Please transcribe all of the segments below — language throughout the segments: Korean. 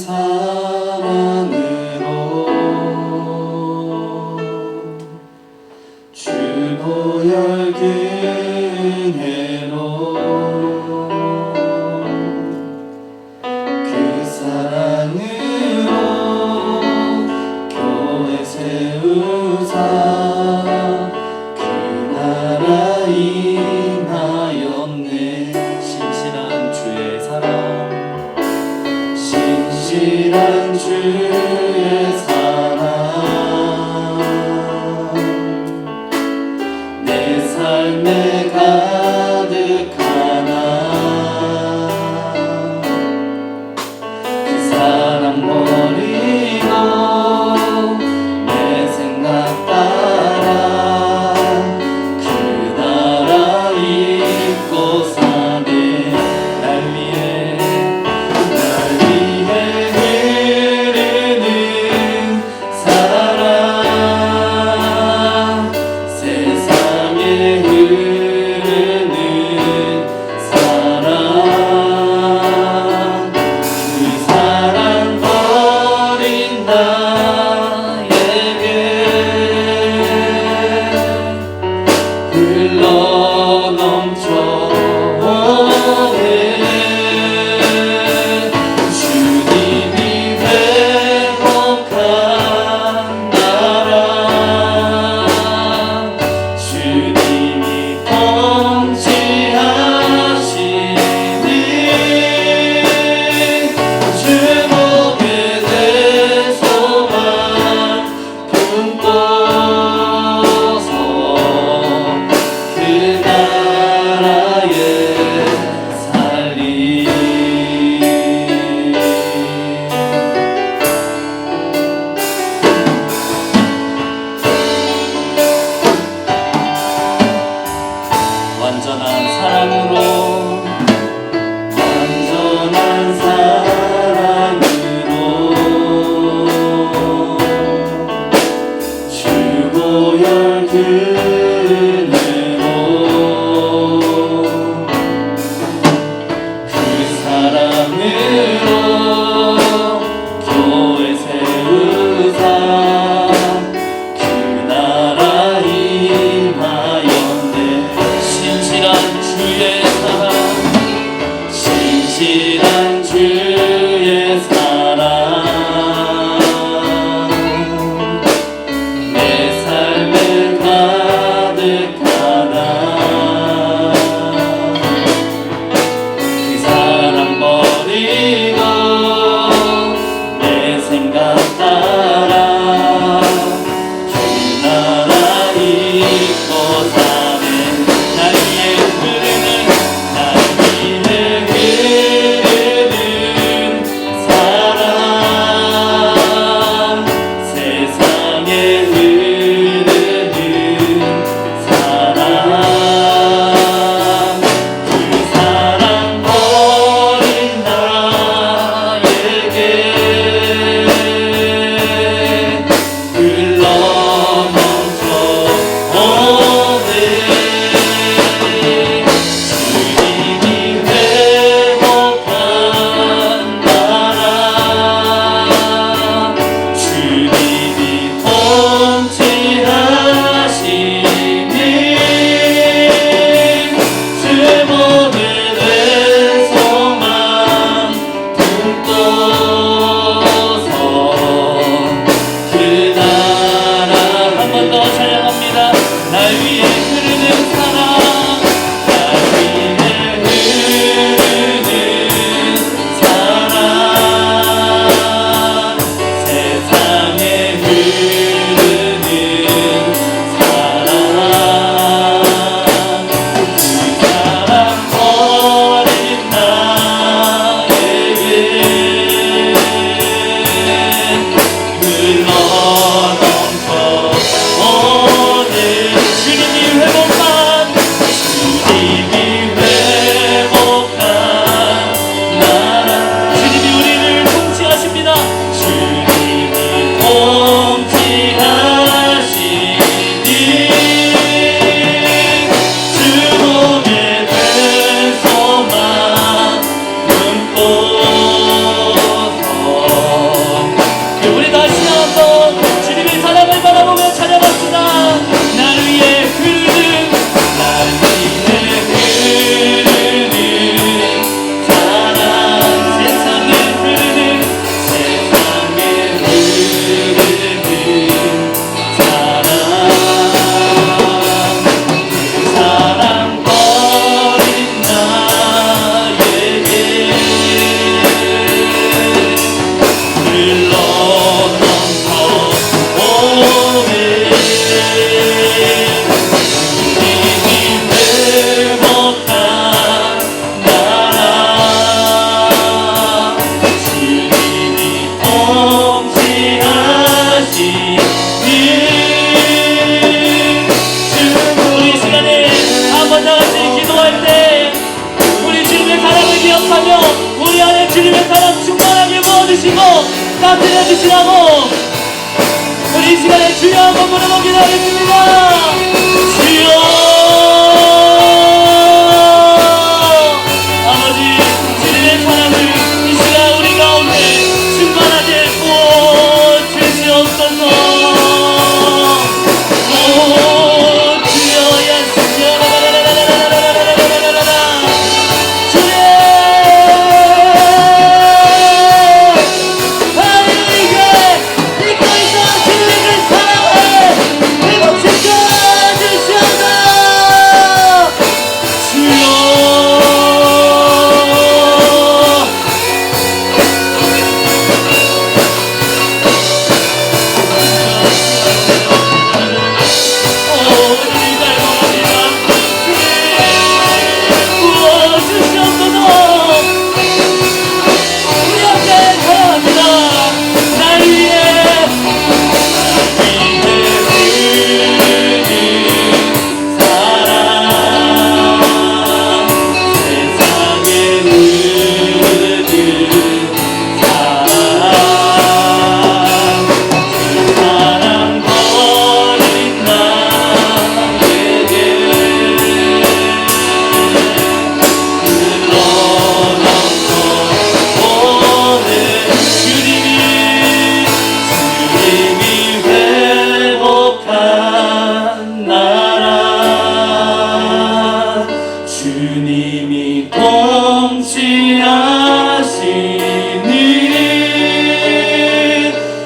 사랑으로 주도 열등해로 그 사랑으로 교회 세우사 그 나라 임하였네. 신실한 주의 사랑, 신실한 주의 사랑, 내 삶에 가득하나. 그 사랑 버리고 내 생각 따라 그 나라 잊고 사네. 날 위해 흐르는 주시고 따뜻해 주시라고 우리 이 시간에 주여 한번 부르기도 하겠습니다. 주여 아버지 주님의 사랑을 이 시간 우리 가운데 충만하게 부어주시옵소서. 주님이 통치하시는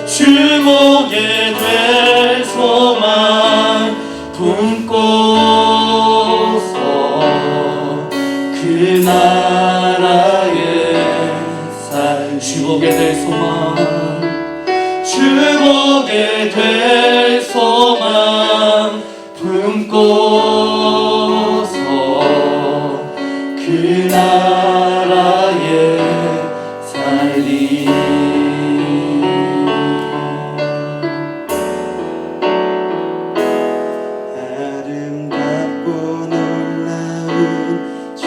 주목에 될 소망 품고서 그 나라의 살 주목에 될 소망 주목에 될 소망 품고서 그 나라에 살리 아름답고 놀라운 주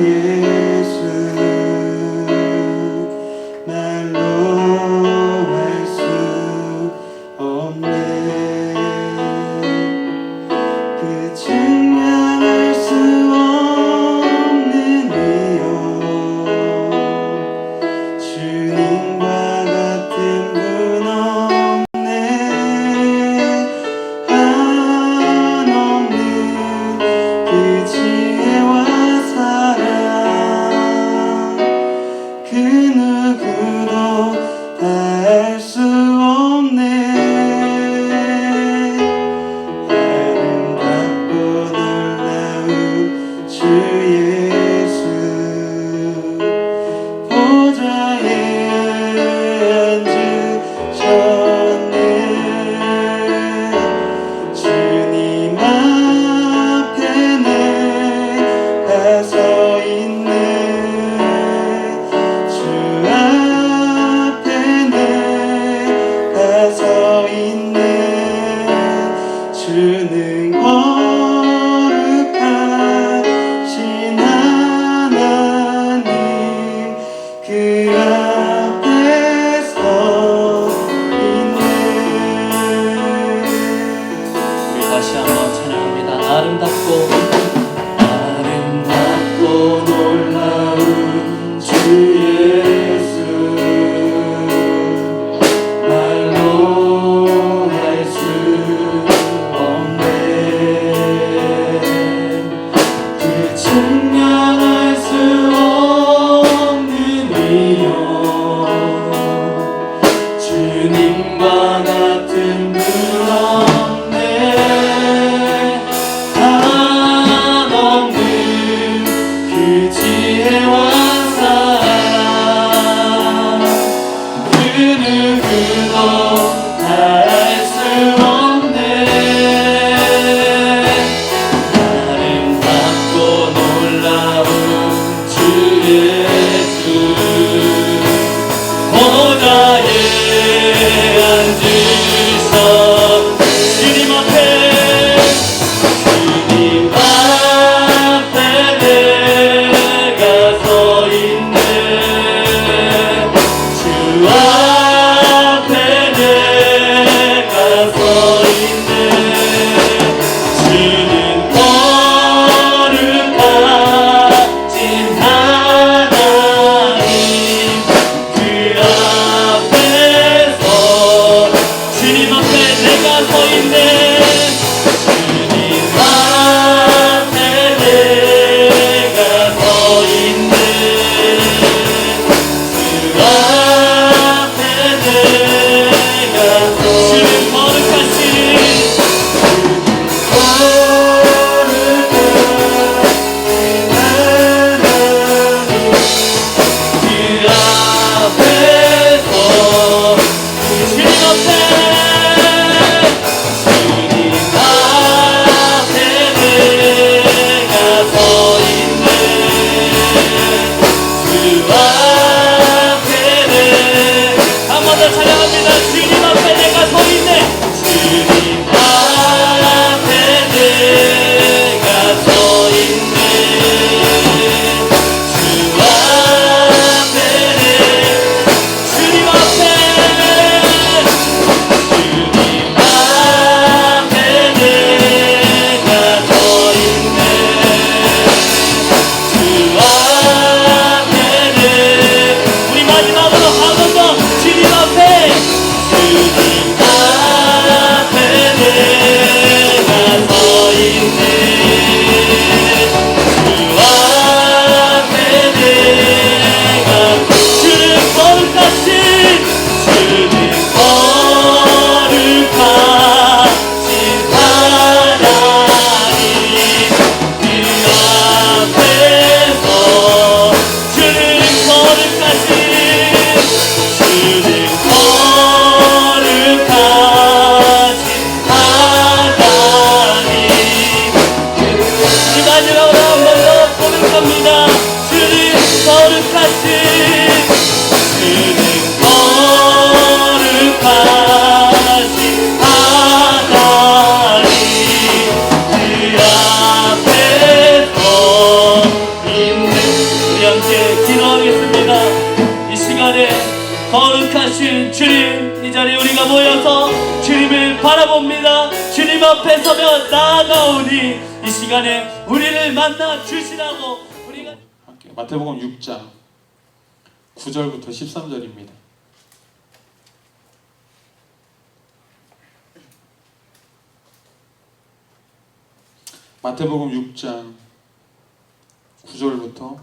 예수 말로 할 수 없네 그 증명할 수 없는 이요 주님과 같은 분 없네 한없는 그 지혜와 사랑 그 누구도 다 할 수 없네 아름답고 놀라운 주 예수 보좌에 앉으셨네 주님 앞에 내가 서 있네 주 앞에 내가 서 있네 주는 거룩하신 하나님 그 앞에 서 있네 우리 다시 한번 찬양합니다. 아름답고 놀라운 주 예수 말로 할 수 없네 그 증명할 수 없는 이요 주님과 같은 분 없네 한없는 그 지혜와 사랑 그 누구도 다 할 수 없네 아름답고 놀라운 주 예수 보좌에 앉으셔 주님 앞에 내가 서 있네 주 주님, 이 자리에 우리가 모여서 주님을 바라봅니다. 주님 앞에 서며 나아가오니 이 시간에 우리를 만나 주시라고. 우리가 함께 마태복음 6장 9절부터 13절입니다. 마태복음 6장 9절부터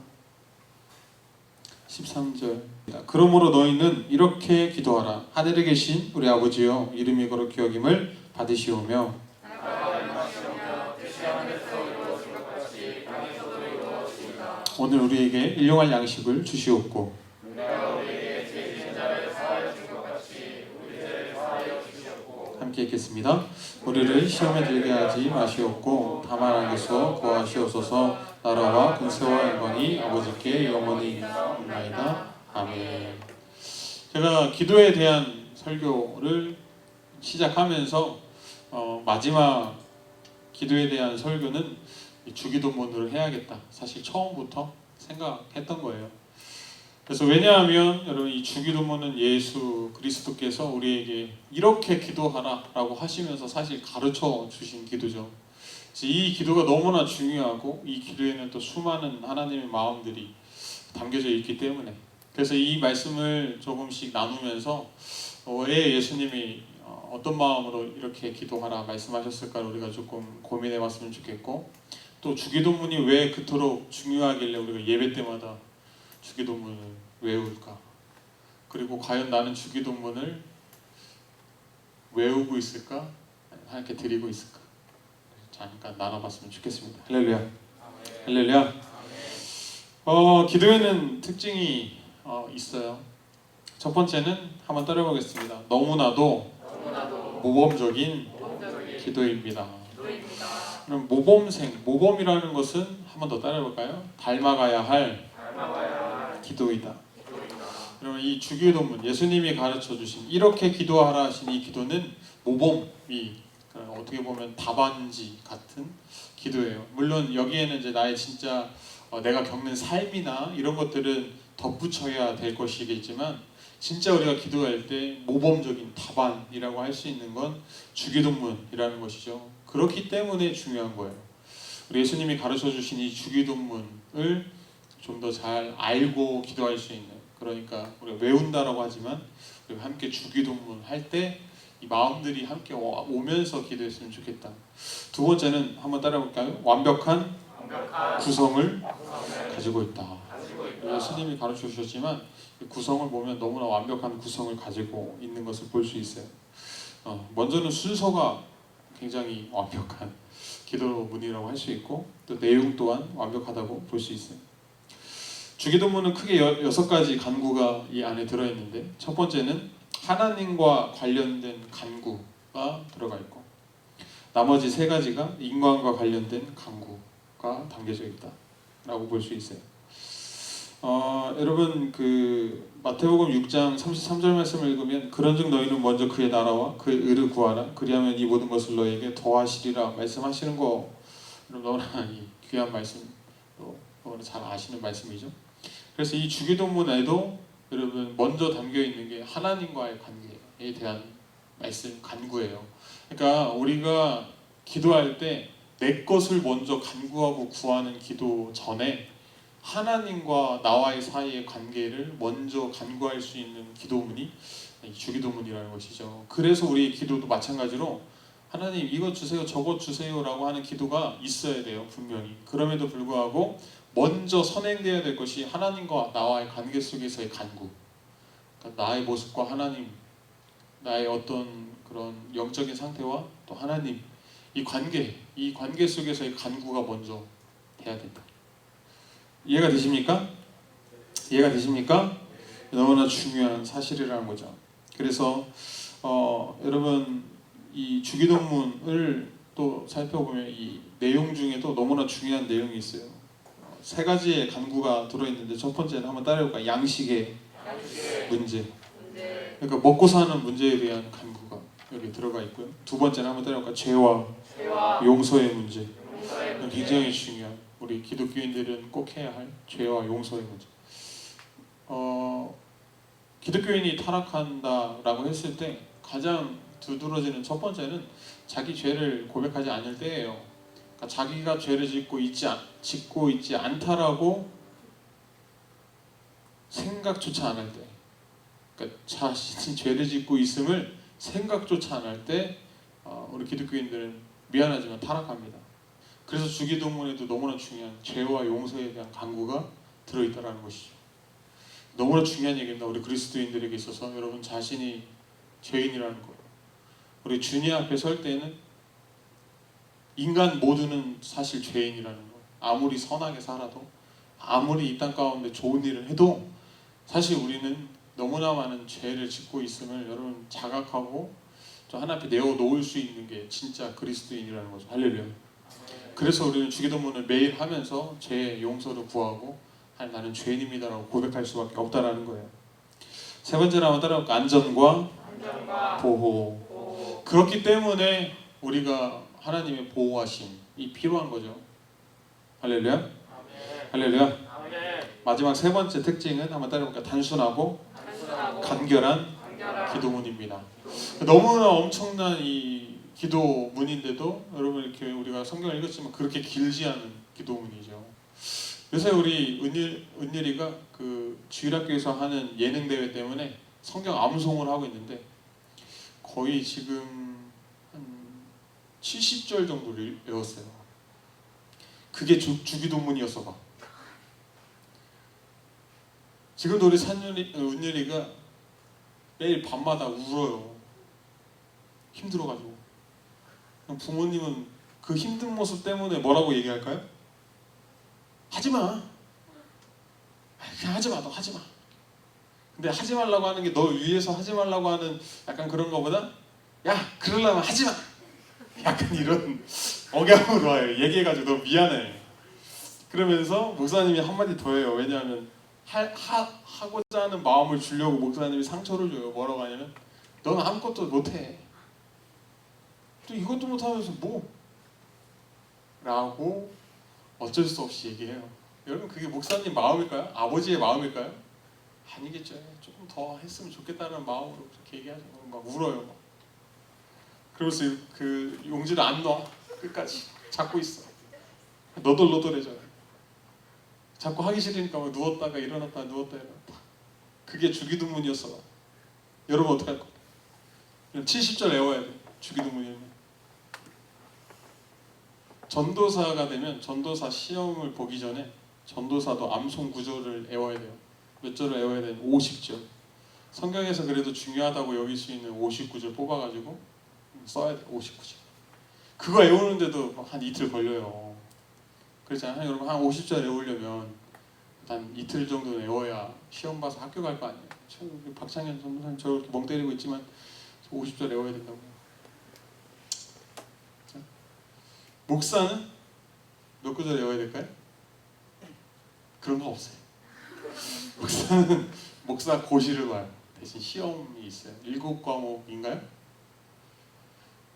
13절. 그러므로 너희는 이렇게 기도하라. 하늘에 계신 우리 아버지여, 이름이 거룩히 여김을 받으시오며 오늘 우리에게 일용할 양식을 주시옵고 함께 읽겠습니다. 우리를 시험에 들게 하지 마시옵고 다만 하게서 구하시옵소서. 나라와 근세와 영광이 아버지께 영원히 있나이다. 아멘. 제가 기도에 대한 설교를 시작하면서 마지막 기도에 대한 설교는 주기도문을 해야겠다. 사실 처음부터 생각했던 거예요. 그래서 왜냐하면 여러분, 이 주기도문은 예수 그리스도께서 우리에게 이렇게 기도하라라고 하시면서 사실 가르쳐 주신 기도죠. 이 기도가 너무나 중요하고 이 기도에는 또 수많은 하나님의 마음들이 담겨져 있기 때문에, 그래서 이 말씀을 조금씩 나누면서 왜 예수님이 어떤 마음으로 이렇게 기도하라 말씀하셨을까 우리가 조금 고민해 봤으면 좋겠고, 또 주기도문이 왜 그토록 중요하길래 우리가 예배 때마다 주기도문을 외울까, 그리고 과연 나는 주기도문을 외우고 있을까, 하나님께 드리고 있을까, 잠깐 나눠봤으면 좋겠습니다. 할렐루야. 할렐루야. 기도에는 특징이 있어요. 첫 번째는 한번 따라해보겠습니다. 너무나도 모범적인 기도입니다. 그럼 모범이라는 것은 한번 더 따라해볼까요? 닮아가야 할 기도이다. 그러면 이 주기도문, 예수님이 가르쳐 주신 이렇게 기도하라 하신 이 기도는 모범이, 어떻게 보면 답안지 같은 기도예요. 물론 여기에는 이제 나의 진짜 내가 겪는 삶이나 이런 것들은 덧붙여야 될 것이겠지만, 진짜 우리가 기도할 때 모범적인 답안이라고 할 수 있는 건 주기도문이라는 것이죠. 그렇기 때문에 중요한 거예요. 우리 예수님이 가르쳐 주신 이 주기도문을 좀 더 잘 알고 기도할 수 있는, 그러니까 우리가 외운다라고 하지만 우리가 함께 주기도문 할 때 이 마음들이 함께 오면서 기도했으면 좋겠다. 두 번째는 한번 따라해볼까요? 완벽한 구성을 가지고 있다. 예수님이 가르쳐 주셨지만 구성을 보면 너무나 완벽한 구성을 가지고 있는 것을 볼 수 있어요. 먼저는 순서가 굉장히 완벽한 기도문이라고 할 수 있고, 또 내용 또한 완벽하다고 볼 수 있어요. 주기도문은 크게 6가지 간구가 이 안에 들어있는데, 첫 번째는 하나님과 관련된 간구가 들어가 있고, 나머지 3가지가 인간과 관련된 간구가 담겨져 있다라고 볼 수 있어요. 여러분, 그 마태복음 6장 33절 말씀을 읽으면 그런즉 너희는 먼저 그의 나라와 그의 의를 구하라. 그리하면 이 모든 것을 너희에게 더하시리라 말씀하시는 거, 여러분 너무나 귀한 말씀, 너무나 잘 아시는 말씀이죠. 그래서 이 주기도문에도 여러분 먼저 담겨 있는 게 하나님과의 관계에 대한 말씀, 간구예요. 그러니까 우리가 기도할 때 내 것을 먼저 간구하고 구하는 기도 전에 하나님과 나와의 사이의 관계를 먼저 간구할 수 있는 기도문이 주기도문이라는 것이죠. 그래서 우리의 기도도 마찬가지로 하나님 이것 주세요, 저것 주세요 라고 하는 기도가 있어야 돼요, 분명히. 그럼에도 불구하고 먼저 선행되어야 될 것이 하나님과 나와의 관계 속에서의 간구, 그러니까 나의 모습과 하나님, 나의 어떤 그런 영적인 상태와 또 하나님, 이 관계 속에서의 간구가 먼저 돼야 된다. 이해가 되십니까? 이해가 되십니까? 너무나 중요한 사실이라는 거죠. 그래서 여러분, 이 주기도문을 또 살펴보면 이 내용 중에도 너무나 중요한 내용이 있어요. 3가지의 간구가 들어있는데, 첫 번째는 한번 따라해볼까요? 양식의 문제. 그러니까 먹고 사는 문제에 대한 간구가 여기 들어가 있고요. 두 번째는 한번 따라해볼까요? 죄와 용서의 문제. 굉장히 중요한, 우리 기독교인들은 꼭 해야 할 죄와 용서의 문제. 기독교인이 타락한다라고 했을 때 가장 두드러지는 첫 번째는 자기 죄를 고백하지 않을 때예요. 그러니까 자기가 죄를 짓고 있지 않다라고 생각조차 안 할 때, 그러니까 자신이 죄를 짓고 있음을 생각조차 안 할 때 우리 기독교인들은 미안하지만 타락합니다. 그래서 주기도문에도 너무나 중요한 죄와 용서에 대한 간구가 들어있다는 것이죠. 너무나 중요한 얘기입니다. 우리 그리스도인들에게 있어서 여러분 자신이 죄인이라는 거. 우리 주님 앞에 설 때는 인간 모두는 사실 죄인이라는 거. 아무리 선하게 살아도, 아무리 이 땅 가운데 좋은 일을 해도 사실 우리는 너무나 많은 죄를 짓고 있음을 여러분 자각하고 좀 하나님 앞에 내어놓을 수 있는 게 진짜 그리스도인이라는 거죠. 할렐루야. 그래서 우리는 주기도문을 매일 하면서 죄의 용서를 구하고 나는 죄인입니다라고 고백할 수밖에 없다라는 거예요. 세 번째로 한번 따라볼까? 안전과 보호. 그렇기 때문에 우리가 하나님의 보호하심이 필요한 거죠. 할렐루야. 할렐루야. 마지막 세 번째 특징은 한번 따라볼까? 단순하고 간결한 기도문입니다. 너무나 엄청난 이 기도문인데도 여러분 이렇게 우리가 성경을 읽었지만 그렇게 길지 않은 기도문이죠. 요새 우리 은율이가 그 주일학교에서 하는 예능 대회 때문에 성경 암송을 하고 있는데 거의 지금 한 70절 정도를 외웠어요. 그게 주기도문이었어 봐. 지금도 우리 은율이가 매일 밤마다 울어요. 힘들어가지고. 부모님은 그 힘든 모습 때문에 뭐라고 얘기할까요? 하지마. 그냥 하지마. 너 하지마. 근데 하지 말라고 하는 게 너 위해서 하지 말라고 하는 약간 그런 거보다 야 그러려면 하지마. 약간 이런 억양으로 와요. 얘기해가지고 너 미안해. 그러면서 목사님이 한마디 더 해요. 왜냐하면 하고자 하는 마음을 주려고 목사님이 상처를 줘요. 뭐라고 하냐면 넌 아무것도 못해. 또 이것도 못하면서 뭐? 라고 어쩔 수 없이 얘기해요. 여러분 그게 목사님 마음일까요? 아버지의 마음일까요? 아니겠죠. 조금 더 했으면 좋겠다는 마음으로 그렇게 얘기하죠. 막 울어요. 막. 그러면서 그 용지를 안 놔. 끝까지 잡고 있어. 너덜너덜해져요. 자꾸 하기 싫으니까 막 누웠다가 일어났다 누웠다 일어났다. 그게 주기도문이었어. 여러분 어떡할 거예요? 70절 외워야 돼. 주기도문이면. 전도사가 되면 전도사 시험을 보기 전에 전도사도 암송 구절을 외워야 돼요. 몇 절을 외워야 되는 50절. 성경에서 그래도 중요하다고 여길 수 있는 59절 뽑아가지고 써야 돼. 59절. 그거 외우는데도 한 이틀 걸려요. 그렇잖아요. 여러분 한 50절 외우려면 한 이틀 정도 외워야 시험 봐서 학교 갈 거 아니에요. 박창현 전도사님 저렇게 멍 때리고 있지만 50절 외워야 된다고. 목사는 몇 구절 외워야 될까요? 그런 거 없어요. 목사는 목사 고시를 봐요. 대신 시험이 있어요. 7과목인가요?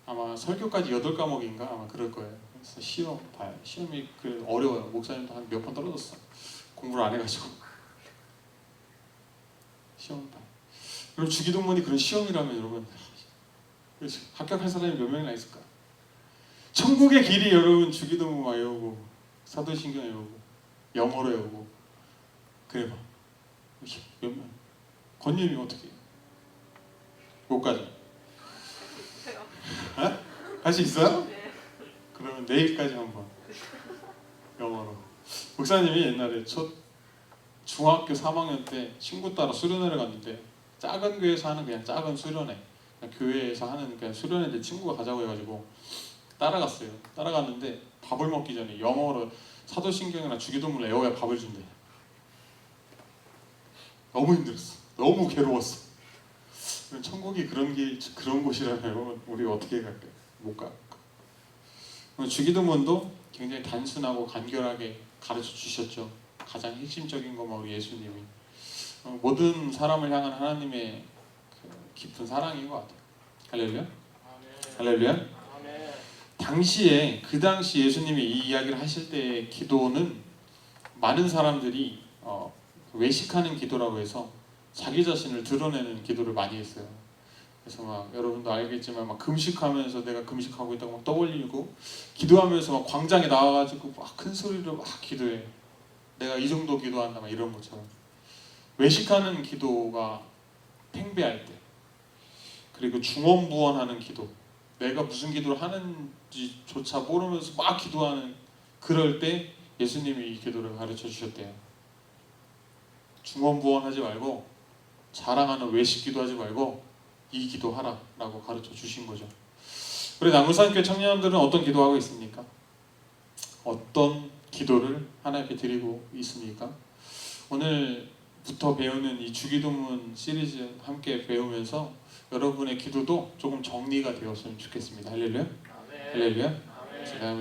아마 설교까지 8과목인가 아마 그럴 거예요. 그래서 시험 봐요. 시험이 그 어려워요. 목사님도 한 몇 번 떨어졌어. 공부를 안 해가지고. 시험 봐요. 그럼 주기도문이 그런 시험이라면 여러분 합격할 사람이 몇 명이나 있을까? 천국의 길이 여러분 주기도문 외우고 사도신경 외우고 영어로 외우고 그래 봐. 몇 명? 권님이 어떻게 해요? 못 가죠? 할 수 있어요? 그러면 내일까지 한번 영어로. 목사님이 옛날에 첫 중학교 3학년 때 친구 따라 수련회를 갔는데 작은 교회에서 하는 그냥 작은 수련회, 그냥 교회에서 하는 그냥 수련회인데 친구가 가자고 해가지고 따라갔어요. 따라갔는데 밥을 먹기 전에 영어로 사도신경이나 주기도문을 외워야 밥을 준대. 너무 힘들었어. 너무 괴로웠어. 천국이 그런 곳이라면 우리 어떻게 갈까요? 못 가. 주기도문도 굉장히 단순하고 간결하게 가르쳐 주셨죠. 가장 핵심적인 것만 우리 예수님이 모든 사람을 향한 하나님의 그 깊은 사랑인 것 같아요. 할렐루야. 할렐루야. 그 당시 예수님이 이 이야기를 하실 때의 기도는 많은 사람들이 외식하는 기도라고 해서 자기 자신을 드러내는 기도를 많이 했어요. 그래서 막 여러분도 알겠지만 막 금식하면서 내가 금식하고 있다고 막 떠올리고 기도하면서 막 광장에 나와가지고 막 큰 소리로 막 기도해. 내가 이 정도 기도한다 막 이런 것처럼. 외식하는 기도가 팽배할 때, 그리고 중언부언하는 기도, 내가 무슨 기도를 하는지조차 모르면서 막 기도하는, 그럴 때 예수님이 이 기도를 가르쳐 주셨대요. 중언부언하지 말고 자랑하는 외식 기도하지 말고 이 기도하라 라고 가르쳐 주신 거죠. 우리 남부산교회 청년들은 어떤 기도하고 있습니까? 어떤 기도를 하나님께 드리고 있습니까? 오늘부터 배우는 이 주기도문 시리즈 함께 배우면서 여러분의 기도도 조금 정리가 되었으면 좋겠습니다. 할렐루야. 할렐루야. 제가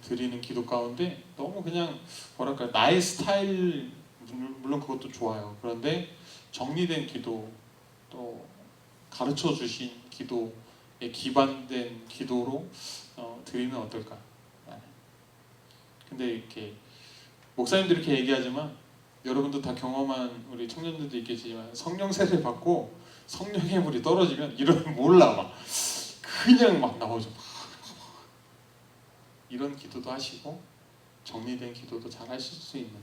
드리는 기도 가운데 너무 그냥 뭐랄까 나의 스타일, 물론 그것도 좋아요. 그런데 정리된 기도, 또 가르쳐 주신 기도에 기반된 기도로 드리면 어떨까? 근데 이렇게 목사님들이 이렇게 얘기하지만 여러분도 다 경험한 우리 청년들도 있겠지만 성령 세례 받고 성령의 물이 떨어지면 이러면 몰라 막 그냥 막 나오죠. 이런 기도도 하시고 정리된 기도도 잘 하실 수 있는,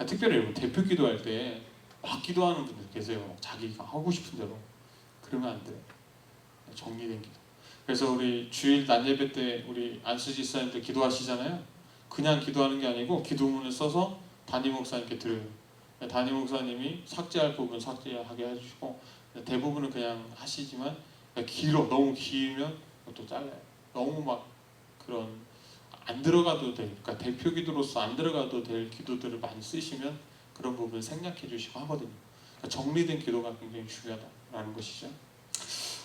특별히 여러분 대표 기도할 때 막 기도하는 분들 계세요. 자기가 하고 싶은 대로. 그러면 안 돼요. 정리된 기도. 그래서 우리 주일 낮 예배 때 우리 안수지 집사님들 기도하시잖아요. 그냥 기도하는 게 아니고 기도문을 써서 담임 목사님께 드려요. 담임 목사님이 삭제할 부분 삭제하게 해주시고, 대부분은 그냥 하시지만 길어, 너무 길면 또 잘라요. 너무 막 그런 안 들어가도 될, 그러니까 대표 기도로서 안 들어가도 될 기도들을 많이 쓰시면 그런 부분 생략해 주시고 하거든요. 그러니까 정리된 기도가 굉장히 중요하다라는 것이죠.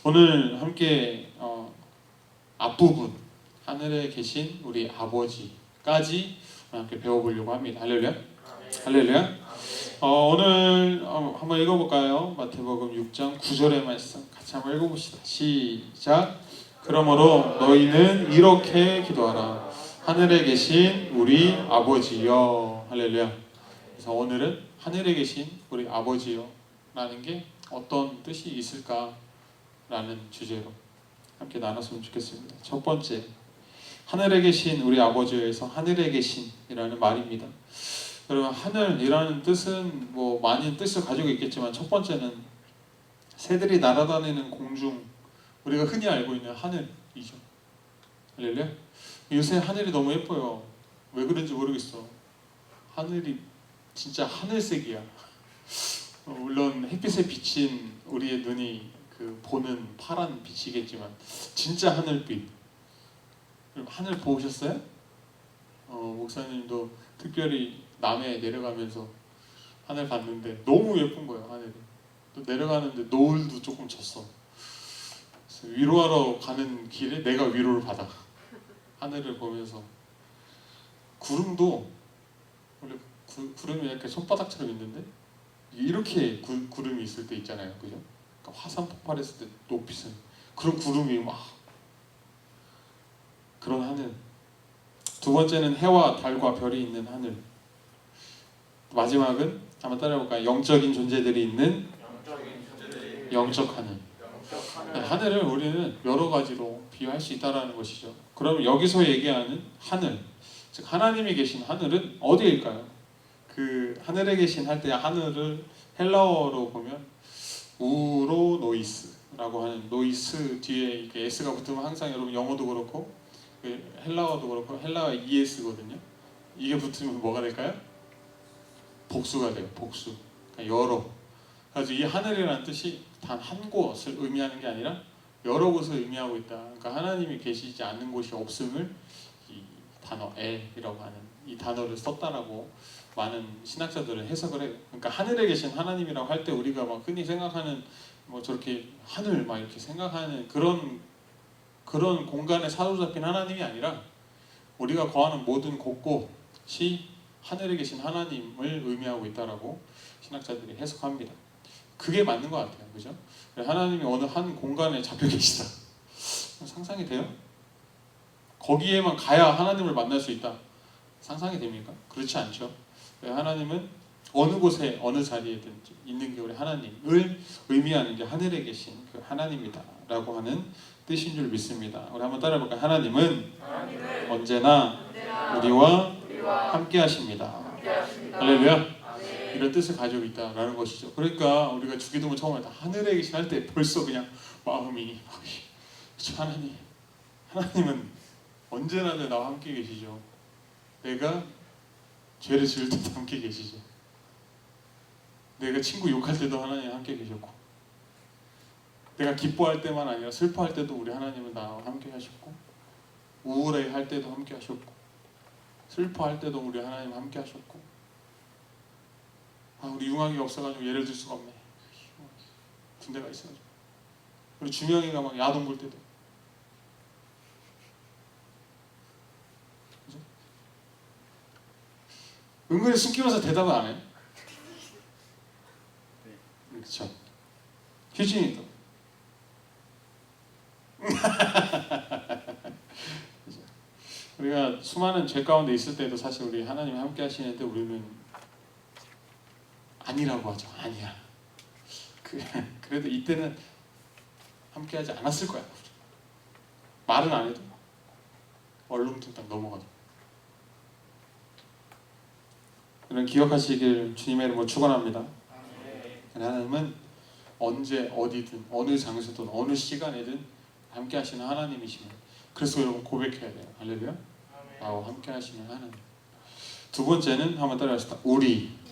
오늘 함께 앞부분 하늘에 계신 우리 아버지까지 함께 배워보려고 합니다. 할렐루야. 할렐루야. 오늘 한번 읽어볼까요? 마태복음 6장 9절의 말씀 같이 한번 읽어봅시다. 시작. 그러므로 너희는 이렇게 기도하라. 하늘에 계신 우리 아버지여. 할렐루야. 그래서 오늘은 하늘에 계신 우리 아버지여 라는 게 어떤 뜻이 있을까라는 주제로 함께 나눴으면 좋겠습니다. 첫 번째, 하늘에 계신 우리 아버지여에서 하늘에 계신이라는 말입니다. 여러분, 하늘이라는 뜻은 뭐 많은 뜻을 가지고 있겠지만 첫 번째는 새들이 날아다니는 공중, 우리가 흔히 알고 있는 하늘이죠. 할렐루야. 요새 하늘이 너무 예뻐요. 왜 그런지 모르겠어. 하늘이 진짜 하늘색이야. 물론 햇빛에 비친 우리의 눈이 그 보는 파란 빛이겠지만 진짜 하늘빛. 하늘 보셨어요? 목사님도 특별히 남해 내려가면서 하늘 봤는데 너무 예쁜 거예요. 하늘이. 또 내려가는데 노을도 조금 졌어. 그래서 위로하러 가는 길에 내가 위로를 받아. 하늘을 보면서. 구름도 원래 구름이 이렇게 손바닥처럼 있는데 이렇게 구름이 있을 때 있잖아요, 그죠? 그러니까 화산 폭발했을 때 높이서 그런 구름이 막, 그런 하늘. 두 번째는 해와 달과 별이 있는 하늘. 마지막은 한번 따라해볼까요? 영적인 존재들이 있는 영적 하늘. 하늘을 우리는 여러 가지로 비유할 수 있다는 것이죠. 그럼 여기서 얘기하는 하늘, 즉 하나님이 계신 하늘은 어디일까요? 그 하늘에 계신 할 때 하늘을 헬라어로 보면 우로노이스라고 하는, 노이스 뒤에 이렇게 s가 붙으면 항상 여러분 영어도 그렇고 헬라어도 그렇고 헬라어 es거든요. 이게 붙으면 뭐가 될까요? 복수가 돼요. 복수. 그러니까 여러. 그래서 이 하늘이라는 뜻이 단 한 곳을 의미하는 게 아니라 여러 곳을 의미하고 있다. 그러니까 하나님이 계시지 않는 곳이 없음을 이 단어 엘이라고 하는 이 단어를 썼다라고 많은 신학자들은 해석을 해요. 그러니까 하늘에 계신 하나님이라고 할 때 우리가 막 흔히 생각하는 뭐 저렇게 하늘 막 이렇게 생각하는 그런 공간에 사로잡힌 하나님이 아니라 우리가 거하는 모든 곳곳이 하늘에 계신 하나님을 의미하고 있다라고 신학자들이 해석합니다. 그게 맞는 것 같아요, 그죠? 하나님이 어느 한 공간에 잡혀 계시다. 상상이 돼요? 거기에만 가야 하나님을 만날 수 있다. 상상이 됩니까? 그렇지 않죠. 하나님은 어느 곳에 어느 자리에든지 있는 게 우리 하나님을 의미하는 게 하늘에 계신 그 하나님이다라고 하는 뜻인 줄 믿습니다. 우리 한번 따라해볼까요? 하나님은 언제나 우리와 함께 하십니다. 할렐루야. 이런 뜻을 가지고 있다라는 것이죠. 그러니까 우리가 주기도문 처음 할 때 하늘에 계신 할 때 벌써 그냥 마음이 하나님은 언제나 나와 함께 계시죠. 내가 죄를 지을 때도 함께 계시죠. 내가 친구 욕할 때도 하나님 함께 계셨고, 내가 기뻐할 때만 아니라 슬퍼할 때도 우리 하나님은 나와 함께 하셨고, 우울해 할 때도 함께 하셨고, 슬퍼할 때도 우리 하나님 함께 하셨고. 우리 융학이 없어가지고 예를 들 수가 없네. 군대가 있어가지고. 우리 주명이가 막 야동 볼 때도. 그죠? 은근히 숨기면서 대답을 안 해. 그렇죠. 휴진이 또. 우리가 수많은 죄 가운데 있을 때도 사실 우리 하나님 함께 하시는데 우리는 아니라고 하죠. 아니야. 그래도 이때는 함께하지 않았을 거야. 말은 안 해도 얼렁뚱땅 넘어가죠. 이런 기억하시길 주님의 이름으로 축원합니다. 하나님은 언제 어디든 어느 장소든 어느 시간에든 함께하시는 하나님이시면, 그래서 여러분 고백해야 돼요. 할렐루야. 나와 함께하시는 하나님. 두 번째는 한번 따라합시다. 우리.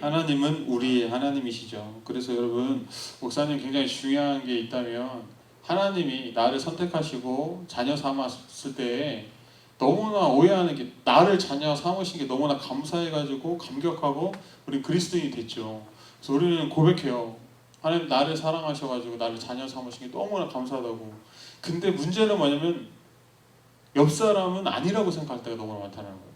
하나님은 우리의 하나님이시죠. 그래서 여러분, 목사님 굉장히 중요한 게 있다면, 하나님이 나를 선택하시고 자녀 삼았을 때 너무나 오해하는 게, 나를 자녀 삼으신 게 너무나 감사해가지고 감격하고 우리 그리스도인이 됐죠. 그래서 우리는 고백해요. 하나님 나를 사랑하셔가지고 나를 자녀 삼으신 게 너무나 감사하다고. 근데 문제는 뭐냐면 옆 사람은 아니라고 생각할 때가 너무나 많다는 거예요.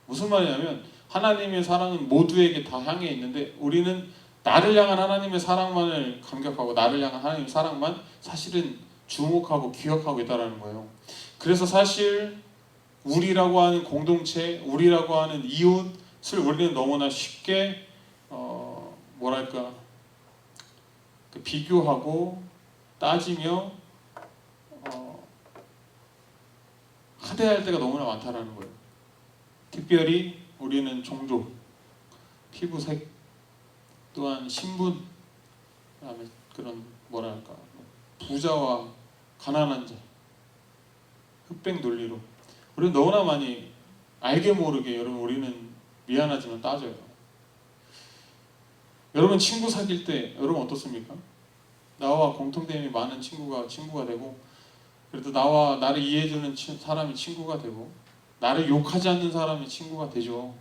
무슨 말이냐면 하나님의 사랑은 모두에게 다 향해 있는데 우리는 나를 향한 하나님의 사랑만을 감격하고 나를 향한 하나님의 사랑만 사실은 주목하고 기억하고 있다는 거예요. 그래서 사실 우리라고 하는 공동체, 우리라고 하는 이웃을 우리는 너무나 쉽게 비교하고 따지며 하대할 때가 너무나 많다는 거예요. 특별히 우리는 종족, 피부색, 또한 신분, 그다음에 그런 부자와 가난한 자, 흑백 논리로 우리는 너무나 많이 알게 모르게 여러분 우리는 미안하지만 따져요. 여러분 친구 사귈 때 여러분 어떻습니까? 나와 공통점이 많은 친구가 되고, 그래도 나를 이해해주는 사람이 친구가 되고, 나를 욕하지 않는 사람이 친구가 되죠.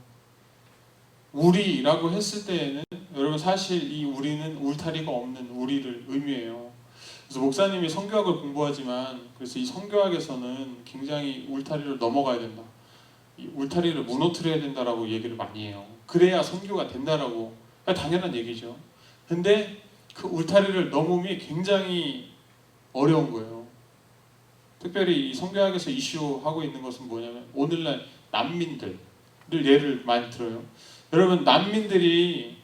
우리라고 했을 때에는 여러분 사실 이 우리는 울타리가 없는 우리를 의미해요. 그래서 목사님이 성교학을 공부하지만, 그래서 이 성교학에서는 굉장히 울타리를 넘어가야 된다, 이 울타리를 무너뜨려야 된다라고 얘기를 많이 해요. 그래야 성교가 된다라고. 당연한 얘기죠. 근데 그 울타리를 넘음이 굉장히 어려운 거예요. 특별히 이 성교학에서 이슈하고 있는 것은 뭐냐면 오늘날 난민들을 예를 많이 들어요. 여러분, 난민들이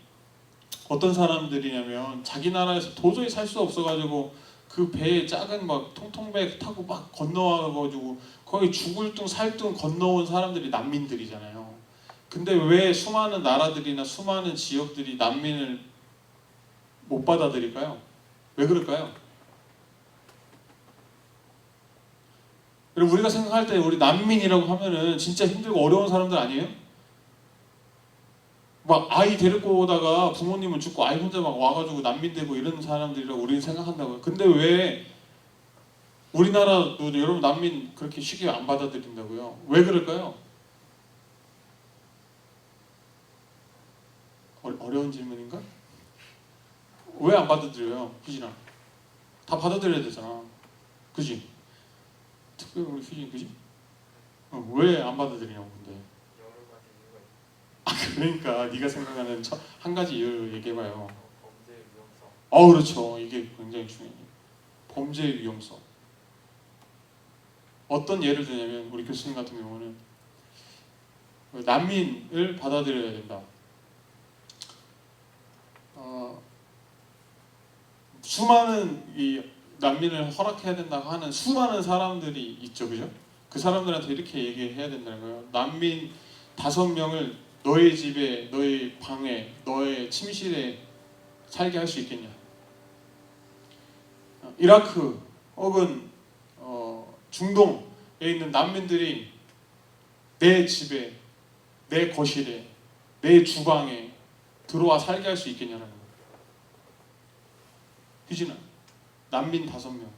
어떤 사람들이냐면 자기 나라에서 도저히 살 수 없어가지고 그 배에 작은 막 통통배 타고 막 건너와가지고 거의 죽을 둥 살 둥 건너온 사람들이 난민들이잖아요. 근데 왜 수많은 나라들이나 수많은 지역들이 난민을 못 받아들일까요? 왜 그럴까요? 우리가 생각할 때 우리 난민이라고 하면은 진짜 힘들고 어려운 사람들 아니에요? 막 아이 데리고 오다가 부모님은 죽고 아이 혼자 막 와가지고 난민 되고 이런 사람들이라고 우리는 생각한다고요. 근데 왜 우리나라도 여러분 난민 그렇게 쉽게 안 받아들인다고요? 왜 그럴까요? 어려운 질문인가? 왜 안 받아들여요, 휴진아? 다 받아들여야 되잖아, 그지? 특별히 우리 휴진, 그지? 왜 안 받아들이냐고. 근데 그러니까 네가 생각하는 한 가지 이유를 얘기해봐요. 범죄의 위험성. 그렇죠. 이게 굉장히 중요해요. 범죄의 위험성. 어떤 예를 들냐면 우리 교수님 같은 경우는 난민을 받아들여야 된다. 수많은 이 난민을 허락해야 된다고 하는 수많은 사람들이 있죠, 그죠? 그 사람들한테 이렇게 얘기해야 된다는 거예요. 난민 5명을 너의 집에, 너의 방에, 너의 침실에 살게 할 수 있겠냐? 이라크 혹은 중동에 있는 난민들이 내 집에, 내 거실에, 내 주방에 들어와 살게 할 수 있겠냐는 거예요. 희진아, 난민 5명,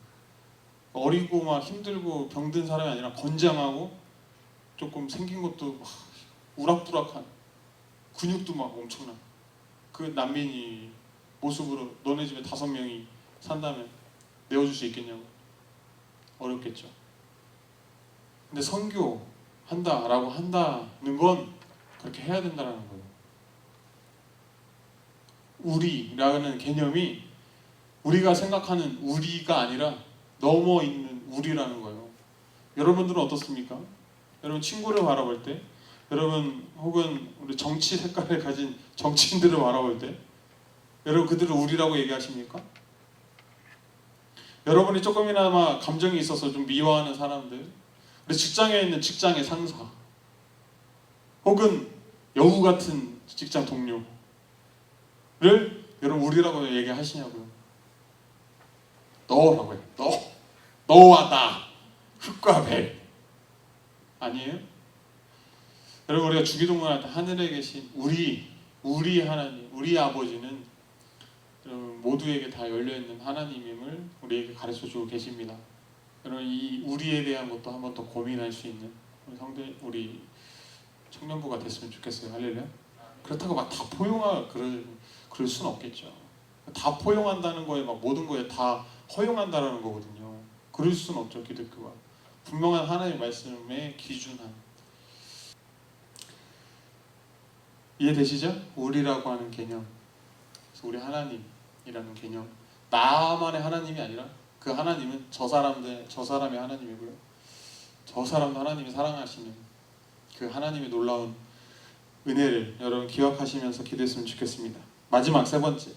어리고 막 힘들고 병든 사람이 아니라 건장하고 조금 생긴 것도 막 우락부락한, 근육도 막 엄청난 그 난민이 모습으로 너네 집에 5명이 산다면 내어줄 수 있겠냐고. 어렵겠죠. 근데 선교한다라고 한다는 건 그렇게 해야 된다는 거예요. 우리라는 개념이 우리가 생각하는 우리가 아니라 넘어 있는 우리라는 거예요. 여러분들은 어떻습니까? 여러분 친구를 바라볼 때, 여러분 혹은 우리 정치 색깔을 가진 정치인들을 바라볼 때, 여러분 그들을 우리라고 얘기하십니까? 여러분이 조금이나마 감정이 있어서 좀 미워하는 사람들, 우리 직장에 있는 직장의 상사, 혹은 여우 같은 직장 동료를 여러분 우리라고 얘기하시냐고요? 너라고 해요. 너와 나, 흙과 배. 아니에요? 여러분 우리가 주기도문할 때 하늘에 계신 우리 하나님, 우리 아버지는 여러분 모두에게 다 열려있는 하나님임을 우리에게 가르쳐주고 계십니다. 여러분 이 우리에 대한 것도 한번 더 고민할 수 있는 우리 청년부가 됐으면 좋겠어요. 할렐루야. 그렇다고 막 다 포용할 그럴 수는 없겠죠. 다 포용한다는 거에 막 모든 거에 다 허용한다라는 거거든요. 그럴 수는 없죠. 기독교가 분명한 하나님의 말씀에 기준한. 이해되시죠? 우리라고 하는 개념. 그래서 우리 하나님이라는 개념. 나만의 하나님이 아니라 그 하나님은 저 사람의 하나님이고요. 저 사람도 하나님이 사랑하시는 그 하나님의 놀라운 은혜를 여러분 기억하시면서 기도했으면 좋겠습니다. 마지막 3번째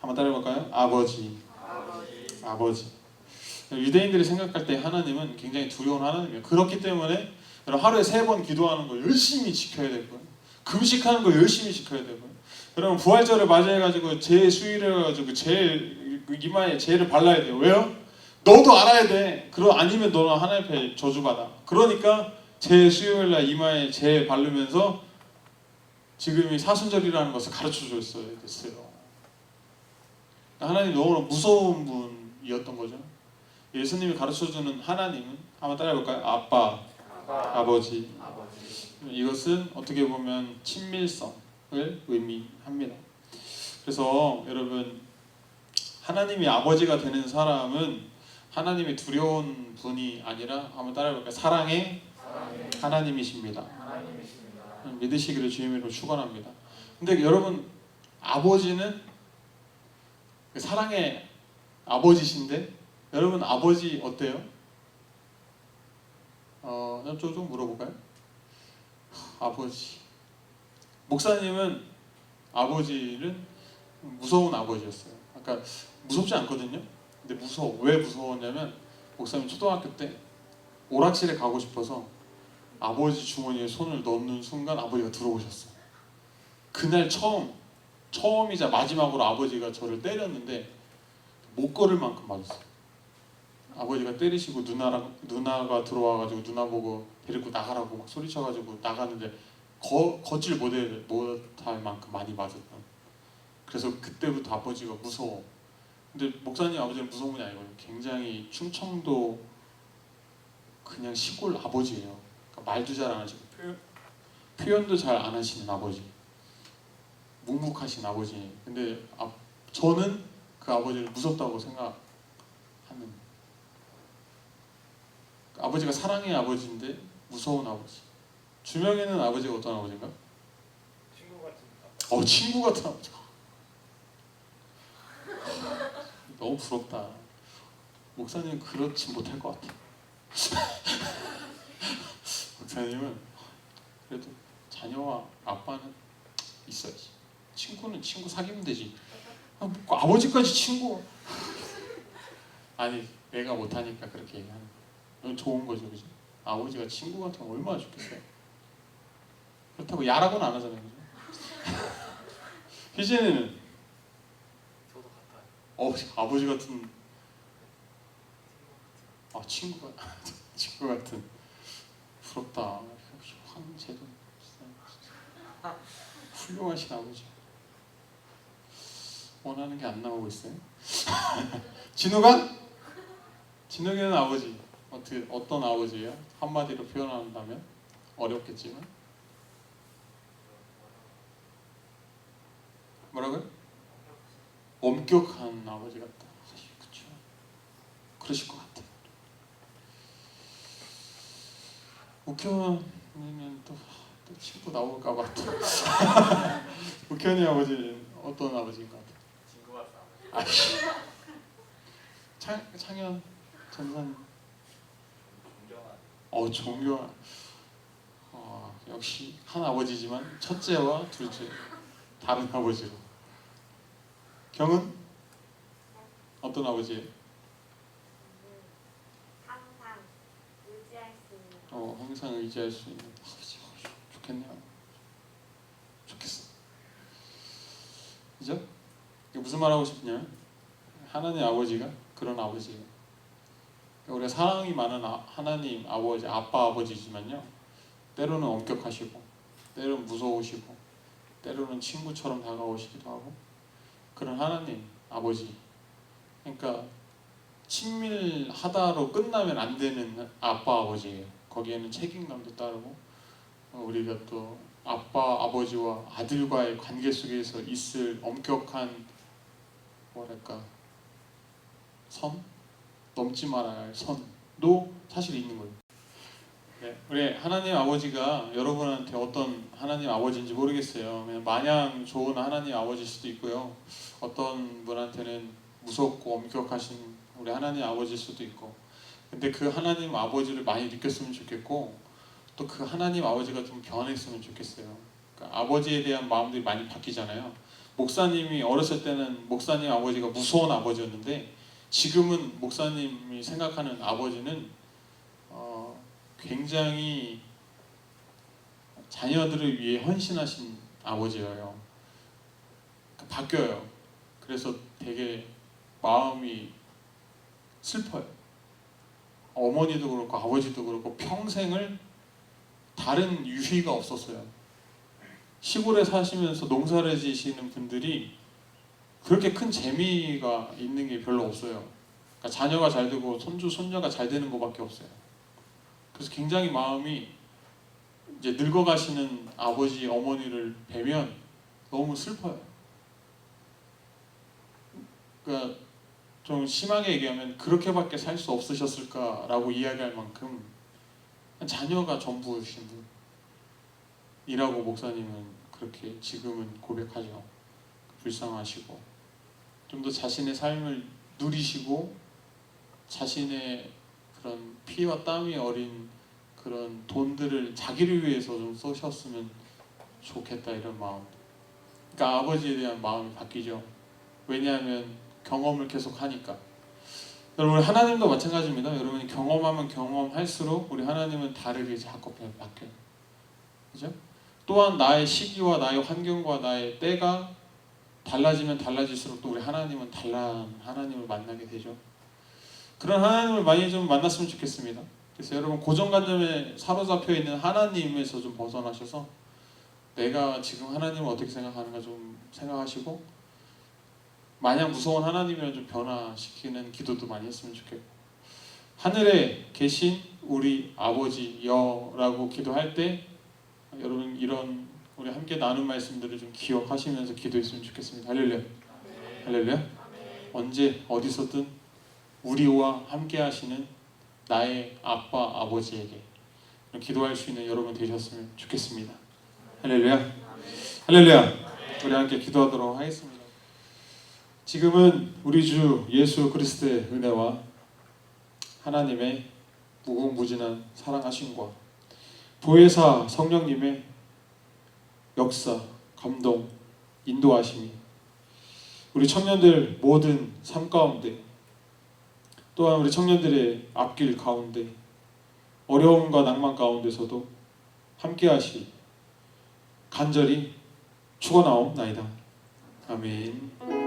한번 따라해볼까요? 아버지. 유대인들이 생각할 때 하나님은 굉장히 두려운 하나님이에요. 그렇기 때문에 여러분 하루에 3번 기도하는 거 열심히 지켜야 될 거예요. 금식하는 거 열심히 지켜야 되고요. 여러분 부활절을 맞이해가지고 제 수의를 해가지고 이마에 제를 발라야 돼요. 왜요? 너도 알아야 돼. 아니면 너는 하나님 앞에 저주받아. 그러니까 제 수요일날 이마에 제 바르면서 지금이 사순절이라는 것을 가르쳐줬어야 됐어요. 하나님 너무나 무서운 분이었던 거죠. 예수님이 가르쳐주는 하나님은 한번 따라해볼까요? 아버지. 이것은 어떻게 보면 친밀성을 의미합니다. 그래서 여러분 하나님이 아버지가 되는 사람은 하나님이 두려운 분이 아니라 한번 따라해볼까요? 사랑의 하나님이십니다. 믿으시기를 주님으로 축원합니다. 근데 여러분 아버지는 사랑의 아버지신데 여러분 아버지 어때요? 좀 물어볼까요? 아버지. 목사님은 아버지는 무서운 아버지였어요. 그러니까 무섭지 않거든요. 근데 무서워. 왜 무서웠냐면 목사님 초등학교 때 오락실에 가고 싶어서 아버지 주머니에 손을 넣는 순간 아버지가 들어오셨어요. 그날 처음이자 마지막으로 아버지가 저를 때렸는데 못 걸을 만큼 맞았어요. 아버지가 때리시고 누나가 들어와가지고 누나 보고 데리고 나가라고 막 소리쳐가지고 나가는데 걷질 못할 만큼 많이 맞았던. 그래서 그때부터 아버지가 무서워. 근데 목사님 아버지는 무서운 분이 아니거든요. 굉장히 충청도 그냥 시골 아버지예요. 그러니까 말도 잘 안 하시고 표현도 잘 안 하시는 아버지. 묵묵하신 아버지. 근데 저는 그 아버지를 무섭다고 생각하는. 아버지가 사랑의 아버지인데 무서운 아버지. 주명에는 아버지가 어떤 아버지인가? 친구 같은 친구 같은 아버지. 너무 부럽다. 목사님은 그렇지 못할 것 같아. 목사님은 그래도 자녀와 아빠는 있어야지. 친구는 친구 사귀면 되지. 아버지까지 친구. 아니 내가 못하니까 그렇게 얘기하는 거야. 이건 좋은 거죠, 그죠? 아버지가 친구 같으면 얼마나 좋겠어요. 그렇다고 야라고는 안 하잖아요, 그죠? 희진이는 저도 같아요. 아버지 같은 친구가 친구 같은 부럽다. 역시 황제도 진짜 훌륭하신 아버지. 원하는 게 안 나오고 있어요. 진욱이는 아버지 어떤 아버지예요? 한마디로 표현한다면 어렵겠지만 뭐라고요? 엄격한 아버지 같다. 사실 그렇죠. 그러실 것 같아요. 우현이는 또 친구 나올까봐 또 우현이 아버지는 어떤 아버지인 것 같아요? 친구 같다. 창현 전사님 존경하는. 존경한 역시 한 아버지지만 첫째와 둘째 다른 아버지로. 경은 어떤 아버지예요? 항상 의지할 수 있는 항상 의지할 수 있는 아버지. 좋겠네요. 좋겠어. 그죠? 이게 무슨 말 하고 싶냐? 하나님 아버지가 그런 아버지예요. 우리가 사랑이 많은 하나님 아버지, 아빠 아버지지만요, 때로는 엄격하시고, 때로는 무서우시고, 때로는 친구처럼 다가오시기도 하고, 그런 하나님 아버지. 그러니까 친밀하다로 끝나면 안 되는 아빠 아버지예요. 거기에는 책임감도 따르고, 우리가 또 아빠 아버지와 아들과의 관계 속에서 있을 엄격한 뭐랄까 선? 넘지 말아야 할 선도 사실 있는 거예요. 네, 우리 하나님 아버지가 여러분한테 어떤 하나님 아버지인지 모르겠어요. 그냥 마냥 좋은 하나님 아버지일 수도 있고요. 어떤 분한테는 무섭고 엄격하신 우리 하나님 아버지일 수도 있고. 근데 그 하나님 아버지를 많이 느꼈으면 좋겠고, 또 그 하나님 아버지가 좀 변했으면 좋겠어요. 그러니까 아버지에 대한 마음들이 많이 바뀌잖아요. 목사님이 어렸을 때는 목사님 아버지가 무서운 아버지였는데, 지금은 목사님이 생각하는 아버지는 굉장히 자녀들을 위해 헌신하신 아버지예요. 그러니까 바뀌어요. 그래서 되게 마음이 슬퍼요. 어머니도 그렇고 아버지도 그렇고 평생을 다른 유희가 없었어요. 시골에 사시면서 농사를 지시는 분들이 그렇게 큰 재미가 있는 게 별로 없어요. 그러니까 자녀가 잘 되고 손주 손녀가 잘 되는 것밖에 없어요. 그래서 굉장히 마음이 이제 늙어가시는 아버지 어머니를 뵈면 너무 슬퍼요. 그러니까 좀 심하게 얘기하면 그렇게밖에 살 수 없으셨을까라고 이야기할 만큼 자녀가 전부이신 분이라고 목사님은 그렇게 지금은 고백하죠. 불쌍하시고 좀 더 자신의 삶을 누리시고 자신의 그런 피와 땀이 어린 그런 돈들을 자기를 위해서 좀 쓰셨으면 좋겠다, 이런 마음. 그러니까 아버지에 대한 마음이 바뀌죠. 왜냐하면 경험을 계속 하니까. 여러분, 하나님도 마찬가지입니다. 여러분이 경험하면 경험할수록 우리 하나님은 다르게 자꾸 바뀌어요. 그죠? 또한 나의 시기와 나의 환경과 나의 때가 달라지면 달라질수록 또 우리 하나님은 달라한 하나님을 만나게 되죠. 그런 하나님을 많이 좀 만났으면 좋겠습니다. 그래서 여러분, 고정관념에 사로잡혀 있는 하나님에서 좀 벗어나셔서 내가 지금 하나님을 어떻게 생각하는가 좀 생각하시고, 마냥 무서운 하나님이랑 좀 변화시키는 기도도 많이 했으면 좋겠고, 하늘에 계신 우리 아버지여라고 기도할 때 여러분 이런 우리 함께 나눈 말씀들을 좀 기억하시면서 기도했으면 좋겠습니다. 할렐루야. 할렐루야. 언제 어디서든 우리와 함께 하시는 나의 아빠 아버지에게 기도할 수 있는 여러분 되셨으면 좋겠습니다. 할렐루야. 할렐루야. 우리 함께 기도하도록 하겠습니다. 지금은 우리 주 예수 그리스도의 은혜와 하나님의 무궁무진한 사랑하심과 보혜사 성령님의 역사, 감동, 인도하심이 우리 청년들 모든 삶 가운데 또한 우리 청년들의 앞길 가운데 어려움과 낭만 가운데서도 함께 하시 간절히 축원하옵나이다. 아멘.